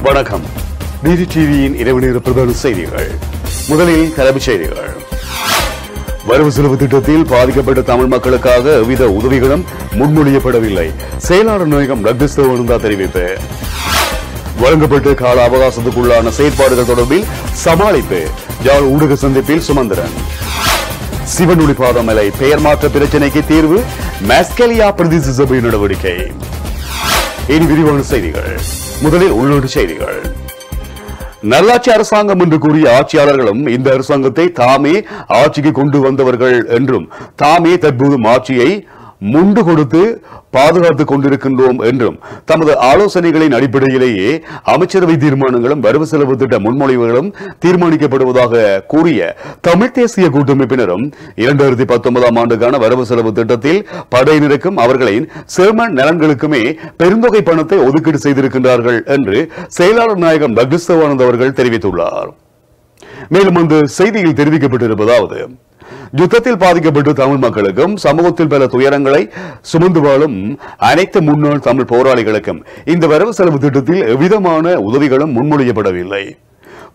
வணக்கம். டிடி டிவியின் இரவு நேர பிரதான செய்திகள். முதலில் தலைப்புச் செய்திகள். வரவு செலவு திட்டத்தில் பாதிக்கப்பட்ட தமிழ் மக்களுக்காக எவ்வித உதவிகளும் முன்மொழியப்படவில்லை. செயலாளர் நாயகம் டக்ளஸ் தேவானந்தா தெரிவிப்பு. வழங்கப்பட்ட கால அவகாசத்துக்குள்ளான செயற்பாடுகள் தொடர்பில் சமாளிப்பு. யாழ் ஊடக சந்திப்பில் சுமந்திரன். சிவனொளி பாதமலை பெயர் மாற்ற பிரச்சினைக்கு தீர்வு. மாஸ்கலியா பிரதேச சபை நடவடிக்கை. இனி விரிவான செய்திகள். முதலில் உள்நாட்டு செய்திகள். நல்லாட்சி அரசாங்கம் என்று கூறிய ஆட்சியாளர்களும் இந்த அரசாங்கத்தை தாமே ஆட்சிக்கு கொண்டு வந்தவர்கள் என்றும் தாமே தற்போது ஆட்சியை முண்டு கொடுத்து பாதுகாத்துக் கொண்டிருக்கின்றோம் என்றும் தமது ஆலோசனைகளின் அடிப்படையிலேயே அமைச்சரவை தீர்மானங்களும் வரவு செலவு திட்ட முன்மொழிவுகளும் தீர்மானிக்கப்படுவதாக கூறிய தமிழ் தேசிய கூட்டமைப்பினரும் 2019ஆம் ஆண்டுக்கான வரவு செலவு திட்டத்தில் படையினருக்கும் அவர்களின் சிரம நலன்களுக்குமே பெருந்தொகை பணத்தை ஒதுக்கீடு செய்திருக்கின்றார்கள் என்று செயலாளர் நாயகம் டக்ளஸ் தேவானந்தா அவர்கள் தெரிவித்துள்ளார். மேலும் அந்த செய்தியில் தெரிவிக்கப்பட்டிருப்பதாவது, யுத்தத்தில் பாதிக்கப்பட்ட தமிழ் மக்களுக்கும் சமூகத்தில் பல துயரங்களை சுமந்து வாழும் அனைத்து முன்னாள் தமிழ் போராளிகளுக்கும் இந்த வரவு செலவு திட்டத்தில் எவ்விதமான உதவிகளும் முன்மொழியப்படவில்லை.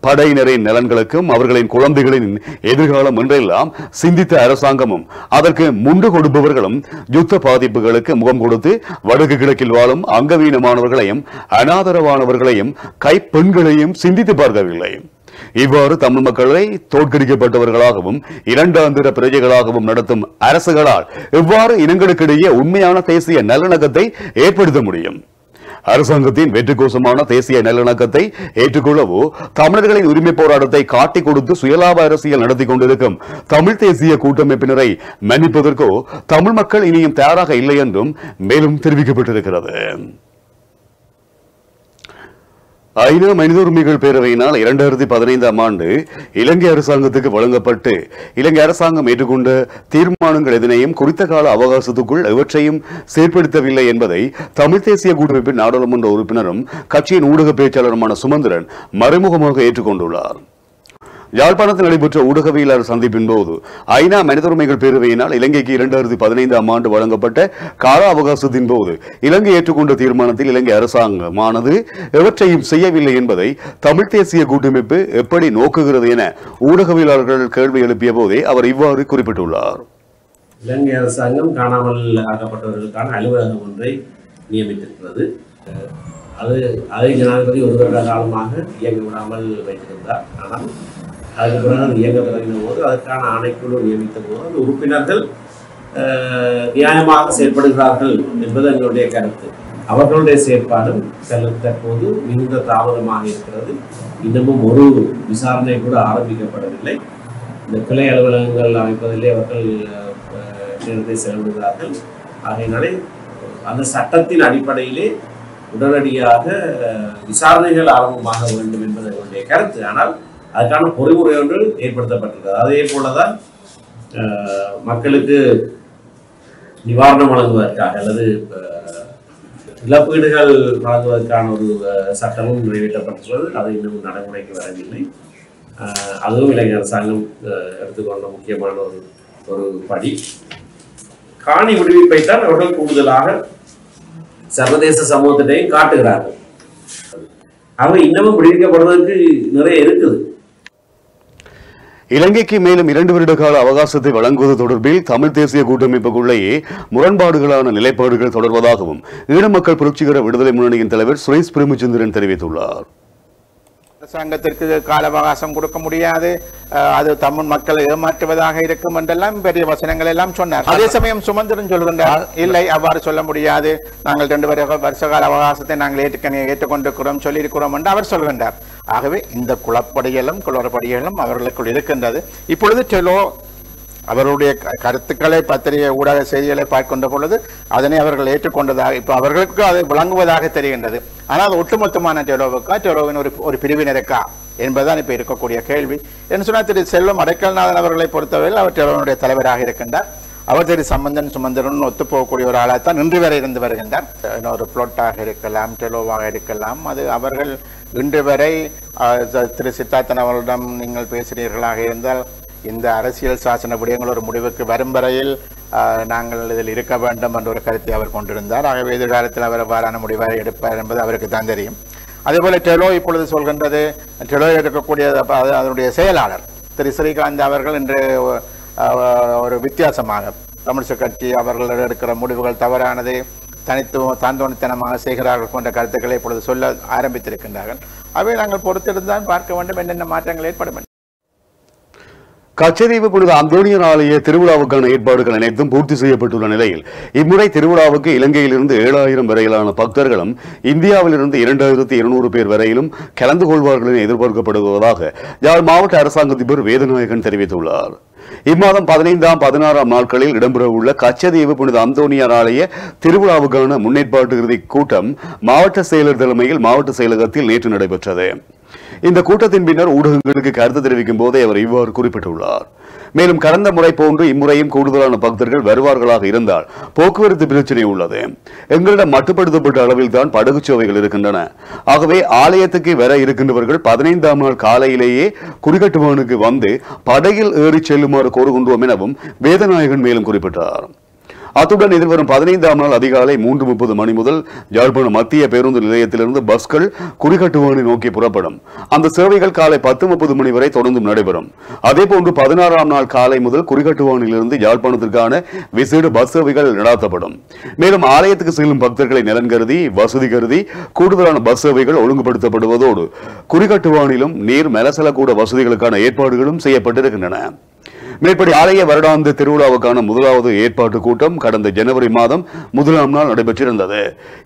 படையினரின் நலன்களுக்கும் அவர்களின் குழந்தைகளின் எதிர்காலம் என்றெல்லாம் சிந்தித்த அரசாங்கமும் அதற்கு முண்டு கொடுப்பவர்களும் யுத்த பாதிப்புகளுக்கு முகம் கொடுத்து வடக்கு கிழக்கில் வாழும் அங்கவீனமானவர்களையும் அனாதரவானவர்களையும் கைப்பெண்களையும் சிந்தித்து பார்க்கவில்லை. இவ்வாறு தமிழ் மக்களை தோற்கடிக்கப்பட்டவர்களாகவும் இரண்டாந்திர பிரஜைகளாகவும் நடத்தும் அரசுகளால் எவ்வாறு இனங்களுக்கிடையே உண்மையான தேசிய நல்லிணக்கத்தை ஏற்படுத்த முடியும்? அரசாங்கத்தின் வெற்றிகோசமான தேசிய நல்லிணக்கத்தை ஏற்றுக்கொள்ளவோ தமிழர்களின் உரிமை போராட்டத்தை காட்டிக் கொடுத்து சுயலாப அரசியல் நடத்தி கொண்டிருக்கும் தமிழ் தேசிய கூட்டமைப்பினரை மன்னிப்பதற்கோ தமிழ் மக்கள் இனியும் தயாராக இல்லை என்றும் மேலும் தெரிவிக்கப்பட்டிருக்கிறது. ஐநா மனித உரிமைகள் பேரவையினால் 2015ஆம் ஆண்டு இலங்கை அரசாங்கத்துக்கு வழங்கப்பட்டு இலங்கை அரசாங்கம் ஏற்றுக்கொண்ட தீர்மானங்கள் எதனையும் குறித்த கால அவகாசத்துக்குள் எவற்றையும் செயற்படுத்தவில்லை என்பதை தமிழ் தேசிய கூட்டமைப்பின் நாடாளுமன்ற உறுப்பினரும் கட்சியின் ஊடக பேச்சாளருமான சுமந்திரன் மறைமுகமாக ஏற்றுக்கொண்டுள்ளார். யாழ்ப்பாணத்தில் நடைபெற்ற ஊடகவியலாளர் சந்திப்பின் போது ஐநா மனித உரிமைகள் பேரவையினால் இலங்கைக்கு 2015ஆம் ஆண்டு வழங்கப்பட்ட கால அவகாசத்தின் போது இலங்கை ஏற்றுக்கொண்ட தீர்மானத்தில் இலங்கை அரசாங்கமானது எவற்றையும் செய்யவில்லை என்பதை தமிழ் தேசிய கூட்டமைப்பு எப்படி நோக்குகிறது என ஊடகவியலாளர்கள் கேள்வி எழுப்பிய போதே அவர் இவ்வாறு குறிப்பிட்டுள்ளார். இலங்கை அரசாங்கம் காணாமல் ஆக்கப்பட்டவர்களுக்கான அலுவலகம் ஒன்றை நியமித்திருக்கிறது. அதை ஜனாதிபதி ஒரு வருட காலமாக இயங்க விடாமல் வைத்திருந்தார். ஆனால் அதுக்கு பிறகு அது இயங்க தொடங்கின போது அதற்கான ஆணைக்குழு நியமித்த போது அந்த உறுப்பினர்கள் நியாயமாக செயல்படுகிறார்கள் என்பது எங்களுடைய கருத்து. அவர்களுடைய செயற்பாடும் தற்போது மிகுந்த தாமதமாக இருக்கிறது. இன்னமும் ஒரு விசாரணை கூட ஆரம்பிக்கப்படவில்லை. இந்த கிளை அலுவலகங்கள் அமைப்பதிலே அவர்கள் நேரத்தை செலவிடுகிறார்கள். ஆகையினாலே அந்த சட்டத்தின் அடிப்படையிலே உடனடியாக விசாரணைகள் ஆரம்பமாக வேண்டும் என்பது எங்களுடைய கருத்து. ஆனால் அதுக்கான பொறிமுறை ஒன்று ஏற்படுத்தப்பட்டிருக்கிறது. அதே போலதான் மக்களுக்கு நிவாரணம் வழங்குவதற்காக அல்லது இழப்பீடுகள் வழங்குவதற்கான ஒரு சட்டமும் நிறைவேற்றப்பட்டுள்ளது. அது இன்னும் நடைமுறைக்கு வரவில்லை. அதுவும் இலங்கை அரசாங்கம் எடுத்துக்கொண்ட முக்கியமான ஒரு படி. காணி விடுவிப்பைத்தான் அவர்கள் கூடுதலாக சர்வதேச சமூகத்திட்டையும் காட்டுகிறார்கள். அவை இன்னமும் விடுவிக்கப்படுவதற்கு நிறைய இருக்குது. இலங்கைக்கு மேலும் 2 வருட கால அவகாசத்தை வழங்குவது தொடர்பில் தமிழ் தேசிய கூட்டமைப்புக்குள்ளேயே முரண்பாடுகளான நிலைப்பாடுகள் தொடர்வதாகவும் ஈழ மக்கள் புரட்சிகர விடுதலை முன்னணியின் தலைவர் சுரேஷ் பிரேமச்சந்திரன் தெரிவித்துள்ளார். அரசாங்கத்திற்கு கால அவகாசம் கொடுக்க முடியாது, அது தமிழ் மக்களை ஏமாற்றுவதாக இருக்கும் என்றெல்லாம் பெரிய வசனங்கள் எல்லாம் சொன்னார். அதே சமயம் சுமந்திரன் சொல்கின்றார், இல்லை அவ்வாறு சொல்ல முடியாது, நாங்கள் 2 வருஷ கால அவகாசத்தை நாங்கள் ஏற்றுக்கொண்டிருக்கிறோம் சொல்லியிருக்கிறோம் என்று அவர் சொல்கின்றார். ஆகவே இந்த குளறுபடிகளும் அவர்களுக்குள் இருக்கின்றது. இப்பொழுது டெலோ அவருடைய கருத்துக்களை பத்திரிகை ஊடக செய்திகளை பார்க்கின்ற பொழுது அதனை அவர்கள் ஏற்றுக்கொண்டதாக இப்ப அவர்களுக்கு அதை வழங்குவதாக தெரிகின்றது. ஆனால் ஒட்டுமொத்தமான டெலோவின் ஒரு பிரிவினருக்கா என்பதுதான் இப்ப இருக்கக்கூடிய கேள்வி. என்று சொன்னால் திரு செல்வம் அடைக்கல்நாதன் அவர்களை பொறுத்தவரையில் அவர் டெலோவினுடைய தலைவராக இருக்கின்றார். அவர் திரு சுமந்திரன் ஒத்துப்போகக்கூடிய ஒரு ஆளாகத்தான் இன்று வரை இருந்து வருகின்றார். ஒரு புளோட்டாக இருக்கலாம், டெலோவாக இருக்கலாம். அது அவர்கள் இன்று வரை திரு சித்தார்த்தன் அவர்களிடம் நீங்கள் பேசுகிறீர்களாக இருந்தால் இந்த அரசியல் சாசன விடயங்கள் ஒரு முடிவுக்கு வரும் வரையில் நாங்கள் இதில் இருக்க வேண்டும் என்ற ஒரு கருத்தை அவர் கொண்டிருந்தார். ஆகவே எதிர்காலத்தில் அவர் அவ்வாறான முடிவை எடுப்பார் என்பது அவருக்கு தான் தெரியும். அதேபோல டெலோ இப்பொழுது சொல்கின்றது, டெலோ இருக்கக்கூடிய அதனுடைய செயலாளர் திரு ஸ்ரீகாந்த் அவர்கள் இன்று ஒரு வித்தியாசமாக கம்யூனிஸ்ட் கட்சி அவர்கள் எடுக்கிற முடிவுகள் தவறானது, தாந்தோணித்தனமாக செய்கிறார்கள் போன்ற கருத்துக்களை இப்பொழுது சொல்ல ஆரம்பித்திருக்கின்றார்கள். அவை நாங்கள் பொறுத்திருந்தான் பார்க்க வேண்டும் என்னென்ன மாற்றங்கள் ஏற்படும். கச்சதீவு புனித அந்தோனியர் ஆலய திருவிழாவுக்கான ஏற்பாடுகள் அனைத்தும் பூர்த்தி செய்யப்பட்டுள்ள நிலையில் இம்முறை திருவிழாவுக்கு இலங்கையிலிருந்து 7000 வரையிலான பக்தர்களும் இந்தியாவிலிருந்து 2200 பேர் வரையிலும் கலந்து கொள்வார்கள் என எதிர்பார்க்கப்படுவதாக யாழ் மாவட்ட அரசாங்க அதிபர் வேதநாயகன் தெரிவித்துள்ளார். இம்மாதம் 15ஆம் 16ஆம் நாட்களில் இடம்பெறவுள்ள கச்சதீவு புனித அந்தோனியார் ஆலய திருவிழாவுக்கான முன்னேற்பாட்டு இறுதி கூட்டம் மாவட்ட செயலர் தலைமையில் மாவட்ட செயலகத்தில் நேற்று நடைபெற்றது. இந்த கூட்டத்தின் பின்னர் ஊடகங்களுக்கு கருத்து தெரிவிக்கும் போதே அவர் இவ்வாறு குறிப்பிட்டுள்ளார். மேலும் கடந்த முறை போன்று இம்முறையும் கூடுதலான பக்தர்கள் வருவார்களாக இருந்தால் போக்குவரத்து பிரச்சனை உள்ளது. எங்களிடம் மட்டுப்படுத்தப்பட்ட அளவில் தான் படகு சேவைகள் இருக்கின்றன. ஆகவே ஆலயத்துக்கு வர இருக்கின்றவர்கள் 15ஆம் நாள் காலையிலேயே குறிகட்டுவானுக்கு வந்து படகில் ஏறி செல்லுமாறு கோருகின்றோம் எனவும் வேதநாயகன் மேலும் குறிப்பிட்டார். அத்துடன் எதிர்வரும் 15ஆம் நாள் அதிகாலை 3:30 மணி முதல் யாழ்ப்பாணம் மத்திய பேருந்து நிலையத்திலிருந்து பஸ்கள் குறிகட்டுவானை நோக்கி புறப்படும். அந்த சேவைகள் காலை 10:30 மணி வரை தொடர்ந்தும் நடைபெறும். அதேபோன்று 16ஆம் நாள் காலை முதல் குறிகட்டுவானிலிருந்து யாழ்ப்பாணத்திற்கான விசேட பஸ் சேவைகள் நடாத்தப்படும். மேலும் ஆலயத்துக்கு செல்லும் பக்தர்களை நலன் கருதி வசதி கருதி கூடுதலான பஸ் சேவைகள் ஒழுங்குபடுத்தப்படுவதோடு குறிகட்டுவானிலும் நீர் மெலசலக்கூட வசதிகளுக்கான ஏற்பாடுகளும் செய்யப்பட்டிருக்கின்றன. மேற்படி ஆலய வருடாந்த திருவிழாவுக்கான முதலாவது ஏற்பாட்டு கூட்டம் கடந்த ஜனவரி மாதம் 1ஆம் நாள் நடைபெற்றிருந்தது.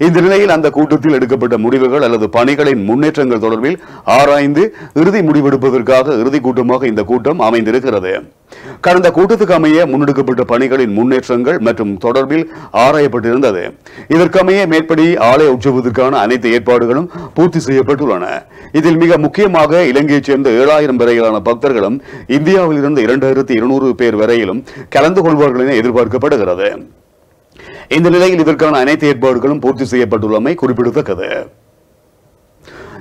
இந்த நிலையில் அந்த கூட்டத்தில் எடுக்கப்பட்ட முடிவுகள் அல்லது பணிகளின் முன்னேற்றங்கள் தொடர்பில் ஆராய்ந்து இறுதி முடிவெடுப்பதற்காக இறுதி கூட்டமாக இந்த கூட்டம் அமைந்திருக்கிறது. கடந்த கூட்டத்துக்கு அமைய முன்னெடுக்கப்பட்ட பணிகளின் முன்னேற்றங்கள் மற்றும் தொடர்பில் ஆராயப்பட்டிருந்தது. இதற்கமைய மேற்படி ஆலய உற்சவத்திற்கான அனைத்து ஏற்பாடுகளும் பூர்த்தி செய்யப்பட்டுள்ளன. இதில் மிக முக்கியமாக இலங்கையைச் சேர்ந்த 7000 வரையிலான பக்தர்களும் இந்தியாவில் இருந்து 2200 பேர் வரையிலும் கலந்து கொள்வார்கள் என எதிர்பார்க்கப்படுகிறது. இந்த நிலையில் இதற்கான அனைத்து ஏற்பாடுகளும் பூர்த்தி செய்யப்பட்டுள்ளமை குறிப்பிடத்தக்கது.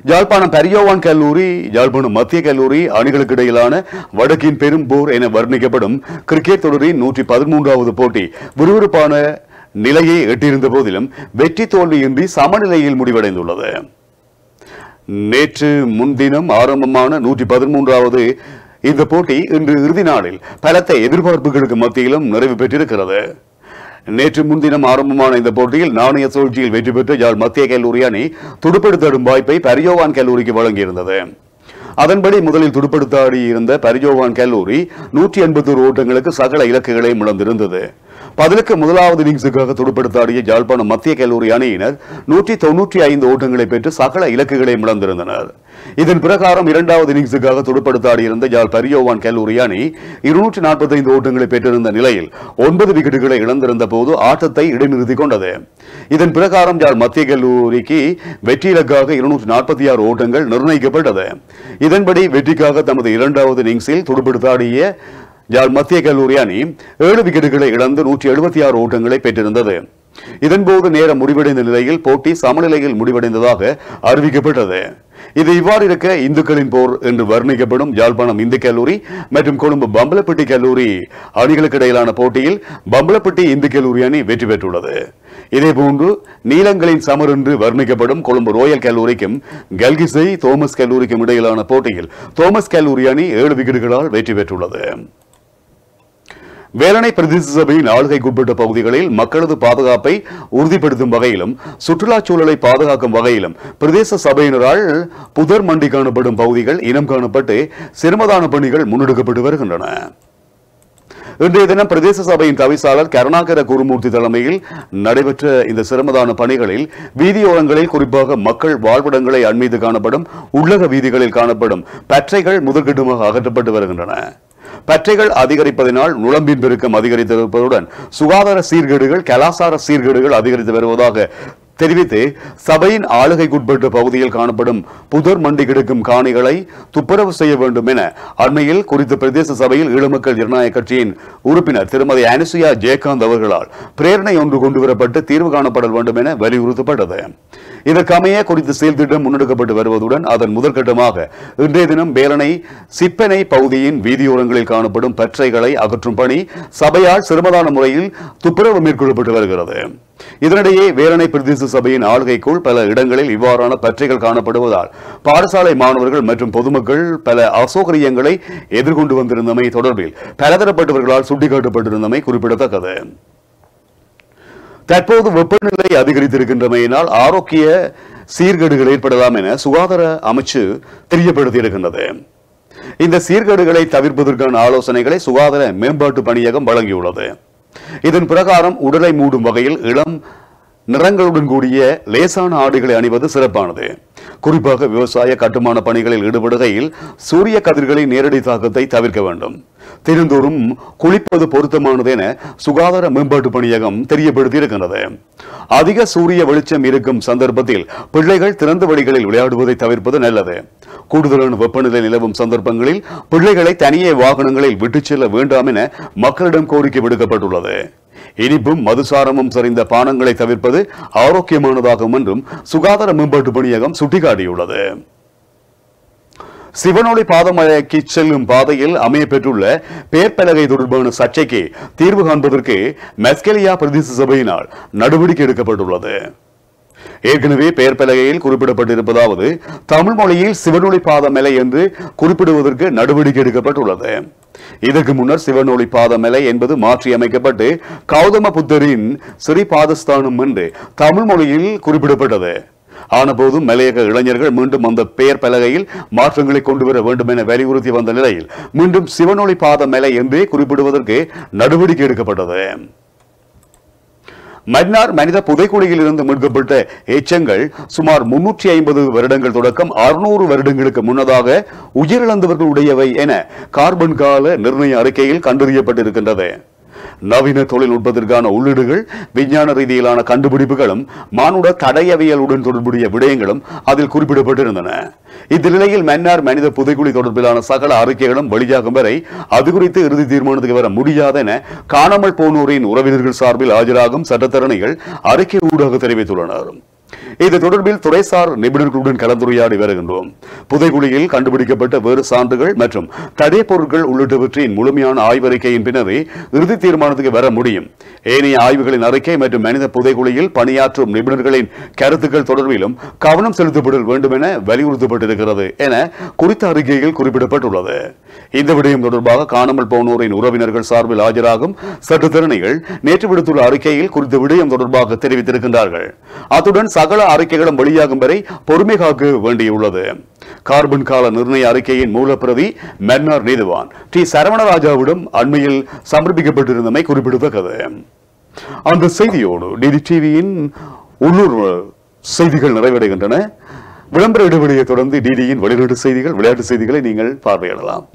யாழ்ப்பாணம் பரியோவான் கல்லூரி யாழ்ப்பாணம் மத்திய கல்லூரி அணிகளுக்கு இடையிலான வடக்கின் பெரும் போர் என வர்ணிக்கப்படும் கிரிக்கெட் தொடரின் 113வது போட்டி விறுவிறுப்பான நிலையை எட்டியிருந்த போதிலும் வெற்றி தோல்வியின்றி சமநிலையில் முடிவடைந்துள்ளது. நேற்று முன்தினம் ஆரம்பமான 113வது இந்த போட்டி இன்று இறுதி நாளில் பலத்த எதிர்பார்ப்புகளுக்கு மத்தியிலும் நிறைவு பெற்றிருக்கிறது. நேற்று முன்தினம் ஆரம்பமான இந்த போட்டியில் நாணய சூழ்ச்சியில் வெற்றி பெற்ற யாழ் மத்திய கல்லூரி அணி துடுப்படுத்தாடும் வாய்ப்பை பரியோவான் கல்லூரிக்கு வழங்கியிருந்தது. அதன்படி முதலில் துடுப்படுத்தாடி இருந்த பரியோவான் கல்லூரி 181 ஓட்டங்களுக்கு சகல இலக்குகளையும் இழந்திருந்தது. பதிலுக்கு முதலாவது இன்னிங்ஸுக்காக துடுப்படுத்தாடிய யாழ்ப்பாணம் மத்திய கல்லூரி அணியினர் 195 ஓட்டங்களை பெற்று சகல இலக்குகளையும் இழந்திருந்தனர். இதன் பிரகாரம் இரண்டாவது இன்னிங்ஸுக்காக துடுப்படுத்தாடியிருந்த யாழ் பரியோவான் கல்லூரி அணி 245 ஓட்டங்களை பெற்றிருந்த நிலையில் 9 விக்கெட்டுகளை இழந்திருந்த போது ஆட்டத்தை இடைநிறுத்திக் கொண்டது. இதன் பிரகாரம் யாழ் மத்திய கல்லூரிக்கு வெற்றி இலக்காக 246 ஓட்டங்கள் நிர்ணயிக்கப்பட்டது. இதன்படி வெற்றிக்காக தமது இரண்டாவது இன்னிங்ஸில் துடுப்படுத்தாடிய யாழ் மத்திய கல்லூரி அணி 7 விக்கெட்டுகளை இழந்து 176 ஓட்டங்களை பெற்றிருந்தது. இதன்போது நேரம் முடிவடைந்த நிலையில் போட்டி சமநிலையில் முடிவடைந்ததாக அறிவிக்கப்பட்டது. இது இவ்வாறு இருக்க இந்துக்களின் போர் என்று வர்ணிக்கப்படும் யாழ்ப்பாணம் இந்து கல்லூரி மற்றும் கொழும்பு பம்பலப்பட்டி கல்லூரி அணிகளுக்கு இடையிலான போட்டியில் பம்பலப்பட்டி இந்து கல்லூரி அணி வெற்றி பெற்றுள்ளது. இதேபோன்று நீலங்களின் சமர் என்று வர்ணிக்கப்படும் கொழும்பு ரோயல் கல்லூரிக்கும் கல்கிசை தோமஸ் கல்லூரிக்கும் இடையிலான போட்டியில் தோமஸ் கல்லூரி அணி 7 விக்கெட்டுகளால் வெற்றி பெற்றுள்ளது. வேலணை பிரதேச சபையின் ஆளுகைக்குட்பட்ட பகுதிகளில் மக்களது பாதுகாப்பை உறுதிப்படுத்தும் வகையிலும் சுற்றுலாச் சூழலை பாதுகாக்கும் வகையிலும் பிரதேச சபையினரால் புதர் மண்டி காணப்படும் பகுதிகள் இனம் காணப்பட்டு சிரமதான பணிகள் முன்னெடுக்கப்பட்டு வருகின்றன. இன்றைய தினம் பிரதேச சபையின் தவிசாளர் கருணாகர குருமூர்த்தி தலைமையில் நடைபெற்ற இந்த சிரமதான பணிகளில் வீதியோரங்களில் குறிப்பாக மக்கள் வாழ்விடங்களை அண்மீது காணப்படும் உள்ளக வீதிகளில் காணப்படும் பற்றைகள் முதற்கட்டமாக அகற்றப்பட்டு வருகின்றன. பற்றைகள் அதிகரிப்பதனால் நுழம்பின் பெருக்கம் அதிகரித்திருப்பதுடன் சுகாதார சீர்கேடுகள் கலாசார சீர்கேடுகள் அதிகரித்து வருவதாக தெரிவித்து சபையின் ஆளுகைக்குட்பட்ட பகுதியில் காணப்படும் புதர் மண்டி கிடக்கும் காணிகளை துப்புரவு செய்ய வேண்டும் என அண்மையில் குறித்த பிரதேச சபையில் ஈழமக்கள் ஜனநாயக கட்சியின் உறுப்பினர் திருமதி அனுசுயா ஜெயகாந்த் அவர்களால் பிரேரணை ஒன்று கொண்டுவரப்பட்டு தீர்வு காணப்பட வேண்டும் என வலியுறுத்தப்பட்டது. இதற்கமைய குறித்த செயல் திட்டம் முன்னெடுக்கப்பட்டு வருவதுடன் அதன் முதற்கட்டமாக இன்றைய தினம் வேலனை சிப்பனை பகுதியின் வீதியோரங்களில் காணப்படும் பற்றைகளை அகற்றும் பணி சபையால் சிரமதான முறையில் துப்புரவு மேற்கொள்ளப்பட்டு வருகிறது. இதனிடையே வேலனை பிரதேச சபையின் ஆளுகைக்குள் பல இடங்களில் இவ்வாறான பற்றைகள் காணப்படுவதால் பாடசாலை மாணவர்கள் மற்றும் பொதுமக்கள் பல அசௌகரியங்களை எதிர்கொண்டு வந்திருந்தமை தொடர்பில் பலதரப்பட்டவர்களால் சுட்டிக்காட்டப்பட்டிருந்தமை குறிப்பிடத்தக்கது. தற்போது வெப்பநிலை அதிகரித்திருக்கின்றமையினால் ஆரோக்கிய சீர்கேடுகள் ஏற்படலாம் என சுகாதார அமைச்சு தெரியப்படுத்தியிருக்கின்றது. இந்த சீர்கேடுகளை தவிர்ப்பதற்கான ஆலோசனைகளை சுகாதார மேம்பாட்டு பணியகம் வழங்கியுள்ளது. இதன் பிரகாரம் உடலை மூடும் வகையில் இளம் நிறங்களுடன் கூடிய லேசான ஆடைகளை அணிவது சிறப்பானது. குறிப்பாக விவசாய கட்டுமான பணிகளில் ஈடுபடுகையில் சூரிய கதிர்களின் நேரடி தாக்கத்தை தவிர்க்க வேண்டும். தினந்தோறும் குளிப்பது பொருத்தமானது என சுகாதார மேம்பாட்டு பணியகம் தெரியப்படுத்தியிருக்கிறது. அதிக சூரிய வெளிச்சம் இருக்கும் சந்தர்ப்பத்தில் பிள்ளைகள் திறந்த வழிகளில் விளையாடுவதை தவிர்ப்பது நல்லது. கூடுதலான வெப்பநிலை நிலவும் சந்தர்ப்பங்களில் பிள்ளைகளை தனியே வாகனங்களில் விட்டுச் செல்ல வேண்டாம் என மக்களிடம் கோரிக்கை விடுக்கப்பட்டுள்ளது. இனிப்பும் மதுசாரமும் சரிந்த பானங்களை தவிர்ப்பது ஆரோக்கியமானதாகும் என்றும் சுகாதார மேம்பாட்டு பணியகம் சுட்டிக்காட்டியுள்ளது. சிவனொளி பாதமலைக்கு செல்லும் பாதையில் அமைய பெற்றுள்ள பேர்பலகை தொடர்பான சர்ச்சைக்கு தீர்வு காண்பதற்கு மெஸ்கெலியா பிரதேச சபையினால் நடவடிக்கை எடுக்கப்பட்டுள்ளது. ஏற்கனவே பெயர்பலகையில் குறிப்பிடப்பட்டிருப்பதாவது தமிழ் மொழியில் சிவனொளி பாதமலை என்று குறிப்பிடுவதற்கு நடவடிக்கை எடுக்கப்பட்டுள்ளது. இதற்கு முன்னர் சிவனொளி பாதமலை என்பது மாற்றி அமைக்கப்பட்டு கௌதம புத்தரின் ஸ்ரீபாதஸ்தானம் என்று தமிழ் மொழியில் குறிப்பிடப்பட்டது. ஆனபோதும் மலையக இளைஞர்கள் மீண்டும் அந்த பெயர் பலகையில் மாற்றங்களை கொண்டு வர வேண்டும் என வலியுறுத்தி வந்த நிலையில் மீண்டும் சிவனொளி பாதமலை என்றே குறிப்பிடுவதற்கு நடவடிக்கை எடுக்கப்பட்டது. மன்னார் மனித புதைக்குழியில் இருந்து மீட்கப்பட்ட எச்சங்கள் சுமார் 350 வருடங்கள் தொடக்கம் 600 வருடங்களுக்கு முன்னதாக உயிரிழந்தவர்கள் உடையவை என கார்பன் கால நிர்ணய அறிக்கையில் கண்டறியப்பட்டிருக்கின்றது. நவீன தொழில்நுட்பத்திற்கான உள்ளீடுகள், விஞ்ஞான ரீதியிலான கண்டுபிடிப்புகளும் மானுட தடயவியலுடன் தொடர்புடைய விடயங்களும் அதில் குறிப்பிடப்பட்டிருந்தன. இந்த நிலையில் மன்னார் மனித புதைக்குழி தொடர்பிலான சகல அறிக்கைகளும் வெளியாகும் வரை அது குறித்து இறுதி தீர்மானத்துக்கு வர முடியாது என காணாமல் போனோரின் உறவினர்கள் சார்பில் ஆஜராகும் சட்டத்தரணிகள் அறிக்கை ஊடாக தெரிவித்துள்ளனர். இது தொடர்பில் துறைசார் நிபுணர்களுடன் கலந்துரையாடி வருகின்றோம். புதைகுழியில் கண்டுபிடிக்கப்பட்ட வேறு சான்றுகள் மற்றும் தடய பொருட்கள் உள்ளிட்டவற்றின் முழுமையான ஆய்வறிக்கையின் பின்னரே இறுதி தீர்மானத்துக்கு வர முடியும். ஏனைய ஆய்வுகளின் அறிக்கை மற்றும் மனித புதைகுழியில் பணியாற்றும் நிபுணர்களின் கருத்துக்கள் தொடர்பிலும் கவனம் செலுத்தப்பட வேண்டும் என வலியுறுத்தப்பட்டிருக்கிறது என குறித்த அறிக்கையில் குறிப்பிடப்பட்டுள்ளது. இந்த விடயம் தொடர்பாக காணாமல் போனோரின் உறவினர்கள் சார்பில் ஆஜராகும் சட்டத்தரணிகள் நேற்று விடுத்துள்ள அறிக்கையில் குறித்த விடயம் தொடர்பாக தெரிவித்திருக்கின்றார்கள். அத்துடன் சகல அறிக்கைகளும் வெளியாகும் வரை பொறுமை காக்க வேண்டியுள்ளது. கார்பன் கால நிர்ணய அறிக்கையின் மூலப்பிரதி மன்னார் நீதிவான் டி சரவணராஜாவிடம் அண்மையில் சமர்ப்பிக்கப்பட்டிருந்தமை குறிப்பிடத்தக்கது. அந்த செய்தியோடு டிடி டிவியின் உள்ளூர் செய்திகள் நிறைவடைகின்றன. விளம்பர இடைவெளியை தொடர்ந்து டிடியின் வெளிநாட்டு செய்திகள், விளையாட்டு செய்திகளை நீங்கள் பார்வையிடலாம்.